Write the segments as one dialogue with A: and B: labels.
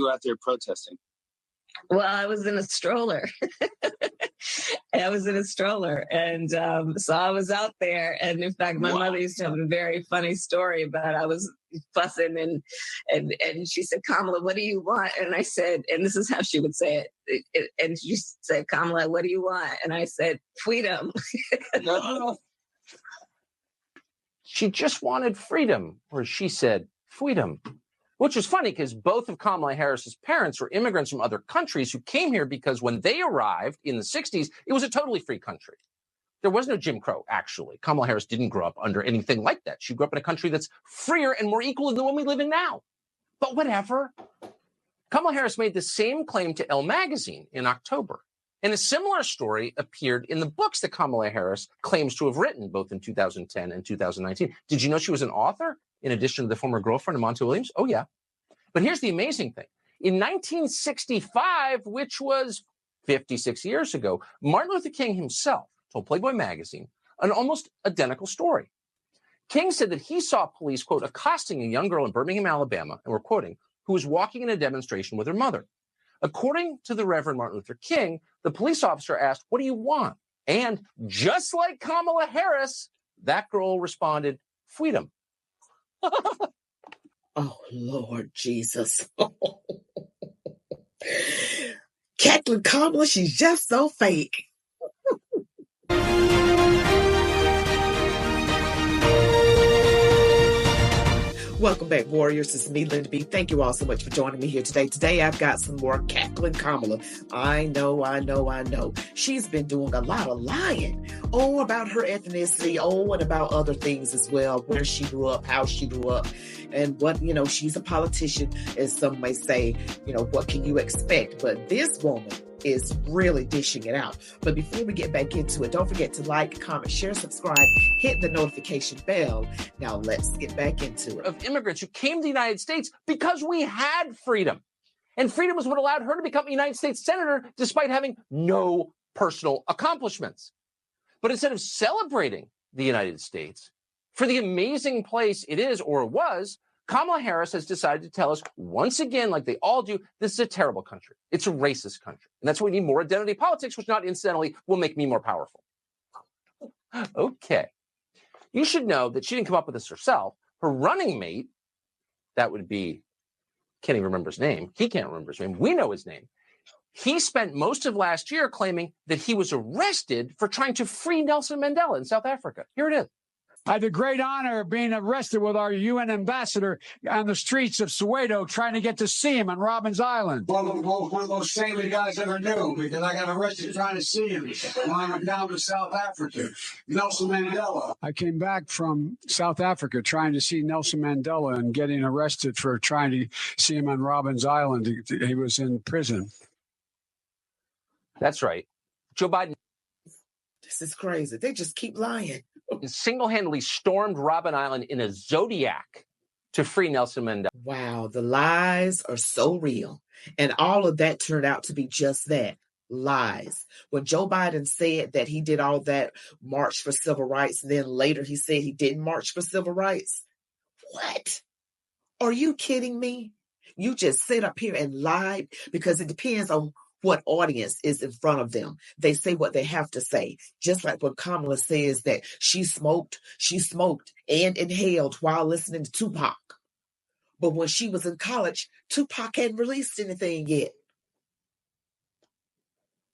A: You were out there protesting?
B: Well, I was in a stroller. And so I was out there. And in fact, my mother used to have a very funny story about I was fussing and she said, Kamala, what do you want? And I said, and this is how she would say it. And she said, Kamala, what do you want? And I said, freedom.
C: No. She just wanted freedom, or she said, freedom. Which is funny because both of Kamala Harris's parents were immigrants from other countries who came here because when they arrived in the 60s, it was a totally free country. There was no Jim Crow, actually. Kamala Harris didn't grow up under anything like that. She grew up in a country that's freer and more equal than the one we live in now. But whatever. Kamala Harris made the same claim to Elle magazine in October. And a similar story appeared in the books that Kamala Harris claims to have written, both in 2010 and 2019. Did you know she was an author? In addition to the former girlfriend of Monty Williams? Oh, yeah. But here's the amazing thing. In 1965, which was 56 years ago, Martin Luther King himself told Playboy magazine an almost identical story. King said that he saw police, quote, accosting a young girl in Birmingham, Alabama, and we're quoting, who was walking in a demonstration with her mother. According to the Reverend Martin Luther King, the police officer asked, what do you want? And just like Kamala Harris, that girl responded, freedom.
D: Oh, Lord Jesus. Kathleen Kamala, she's just so fake. Welcome back, Warriors. This is me, Linda B. Thank you all so much for joining me here today. Today, I've got some more Kathleen Kamala. I know. She's been doing a lot of lying. Oh, about her ethnicity. Oh, and about other things as well. Where she grew up, how she grew up, and what, she's a politician, as some may say, what can you expect? But this woman is really dishing it out. But before we get back into it, don't forget to like, comment, share, subscribe, hit the notification bell. Now let's get back into it.
C: Of immigrants who came to the United States because we had freedom. And freedom was what allowed her to become a United States senator despite having no personal accomplishments. But instead of celebrating the United States for the amazing place it is or was, Kamala Harris has decided to tell us once again, like they all do, this is a terrible country. It's a racist country. And that's why we need more identity politics, which not incidentally will make me more powerful. Okay. You should know that she didn't come up with this herself. Her running mate, that would be, can't even remember his name. He can't remember his name. We know his name. He spent most of last year claiming that he was arrested for trying to free Nelson Mandela in South Africa. Here it is.
E: I had the great honor of being arrested with our UN ambassador on the streets of Soweto trying to get to see him on Robben's Island.
F: One of those saintly guys that I knew, because I got arrested trying to see him when I went down to South Africa. Nelson Mandela.
E: I came back from South Africa trying to see Nelson Mandela and getting arrested for trying to see him on Robben's Island. He was in prison.
C: That's right. Joe Biden.
D: This is crazy. They just keep lying.
C: Single-handedly stormed Robben Island in a Zodiac to free Nelson Mandela.
D: Wow, the lies are so real. And all of that turned out to be just that, lies. When Joe Biden said that he did all that march for civil rights, and then later he said he didn't march for civil rights. What? Are you kidding me? You just sit up here and lied, because it depends on what audience is in front of them. They say what they have to say. Just like when Kamala says that she smoked and inhaled while listening to Tupac. But when she was in college, Tupac hadn't released anything yet.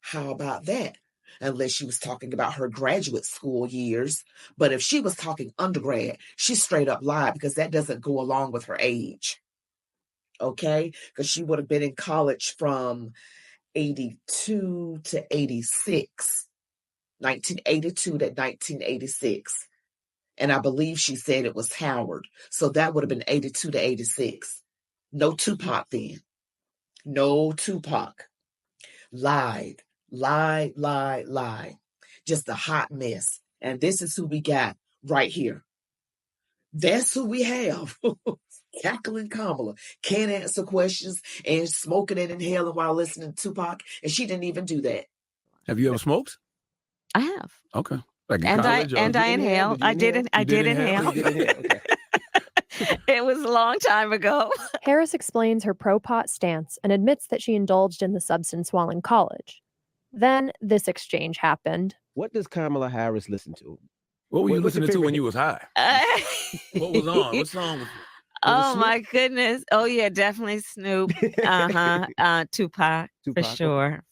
D: How about that? Unless she was talking about her graduate school years. But if she was talking undergrad, she straight up lied, because that doesn't go along with her age. Okay? Because she would have been in college from 82 to 86, 1982 to 1986. And I believe she said it was Howard. So that would have been 82 to 86. No Tupac then. No Tupac. Lied. Just a hot mess. And this is who we got right here. That's who we have. Kathleen Kamala can't answer questions and smoking and inhaling while listening to Tupac, and she didn't even do that.
G: Have you ever smoked?
H: I have.
G: Okay. Like
H: I inhaled. I did inhale.
G: Okay.
B: It was a long time ago.
A: Harris explains her pro-pot stance and admits that she indulged in the substance while in college. Then this exchange happened.
G: What does Kamala Harris listen to?
H: What were you listening to when you was high? What was on? What song was it?
B: Oh my goodness. Oh yeah, definitely Snoop. Tupac, for sure.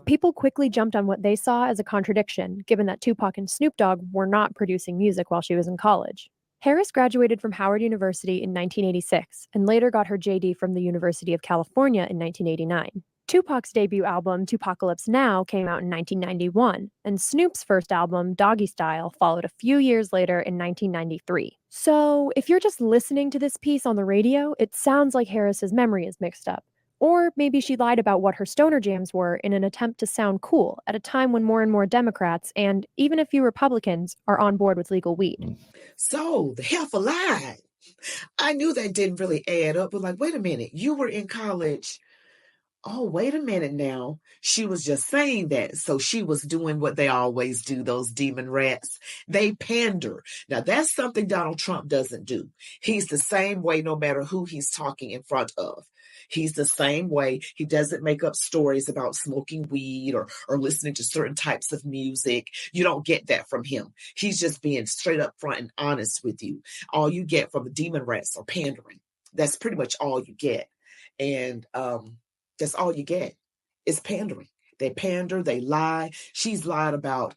A: People quickly jumped on what they saw as a contradiction, given that Tupac and Snoop Dogg were not producing music while she was in college. Harris graduated from Howard University in 1986 and later got her JD from the University of California in 1989. Tupac's debut album, Tupacalypse Now, came out in 1991, and Snoop's first album, Doggy Style, followed a few years later in 1993. So, if you're just listening to this piece on the radio, it sounds like Harris's memory is mixed up. Or maybe she lied about what her stoner jams were in an attempt to sound cool at a time when more and more Democrats, and even a few Republicans, are on board with legal weed.
D: So, the heifer lied. I knew that didn't really add up, but wait a minute, you were in college. Oh, wait a minute now. She was just saying that. So she was doing what they always do, those demon rats. They pander. Now, that's something Donald Trump doesn't do. He's the same way no matter who he's talking in front of. He's the same way. He doesn't make up stories about smoking weed or listening to certain types of music. You don't get that from him. He's just being straight up front and honest with you. All you get from the demon rats are pandering. That's pretty much all you get. And, that's all you get is pandering. They pander, they lie. She's lied about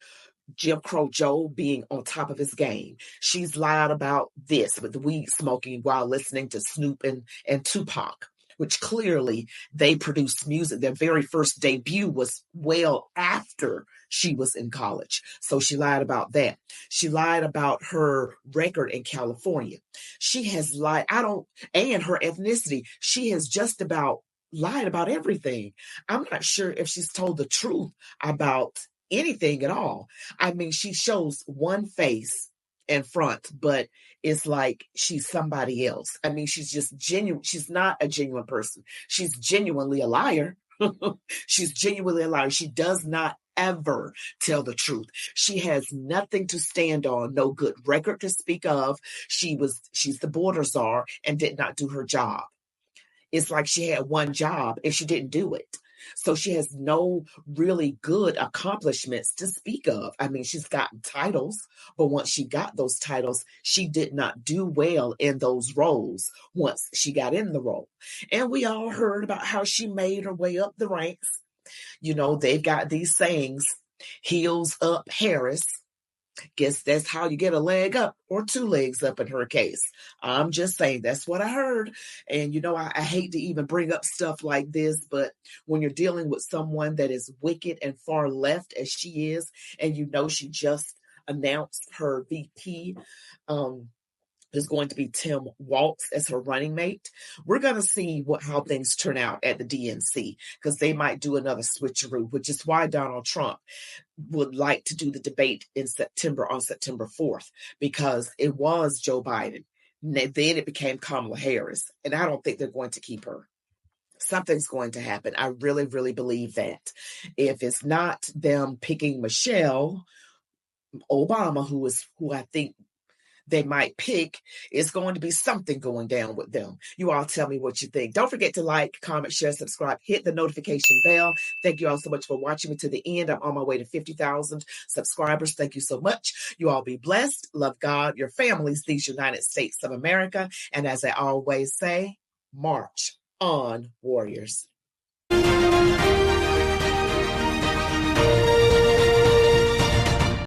D: Jim Crow Joe being on top of his game. She's lied about this with the weed smoking while listening to Snoop and Tupac, which clearly they produced music. Their very first debut was well after she was in college. So she lied about that. She lied about her record in California. She has lied, and her ethnicity. She has just about lied about everything. I'm not sure if she's told the truth about anything at all. I mean, she shows one face in front, but it's like she's somebody else. I mean, she's just genuine. She's not a genuine person. She's genuinely a liar. She's genuinely a liar. She does not ever tell the truth. She has nothing to stand on, no good record to speak of. She's the border czar and did not do her job. It's like she had one job and she didn't do it. So she has no really good accomplishments to speak of. I mean, she's gotten titles, but once she got those titles, she did not do well in those roles once she got in the role. And we all heard about how she made her way up the ranks. You know, they've got these sayings, heels up Harris. Guess that's how you get a leg up or two legs up in her case. I'm just saying that's what I heard. And, you know, I hate to even bring up stuff like this, but when you're dealing with someone that is wicked and far left as she is, and you know she just announced her VP is going to be Tim Walz as her running mate. We're going to see how things turn out at the DNC, because they might do another switcheroo, which is why Donald Trump would like to do the debate in September, on September 4th, because it was Joe Biden. Then it became Kamala Harris, and I don't think they're going to keep her. Something's going to happen. I really, really believe that. If it's not them picking Michelle Obama, who I think they might pick, is going to be something going down with them. You all tell me what you think. Don't forget to like, comment, share, subscribe, hit the notification bell. Thank you all so much for watching me to the end. I'm on my way to 50,000 subscribers. Thank you so much. You all be blessed. Love God, your families, these United States of America. And as I always say, march on, warriors.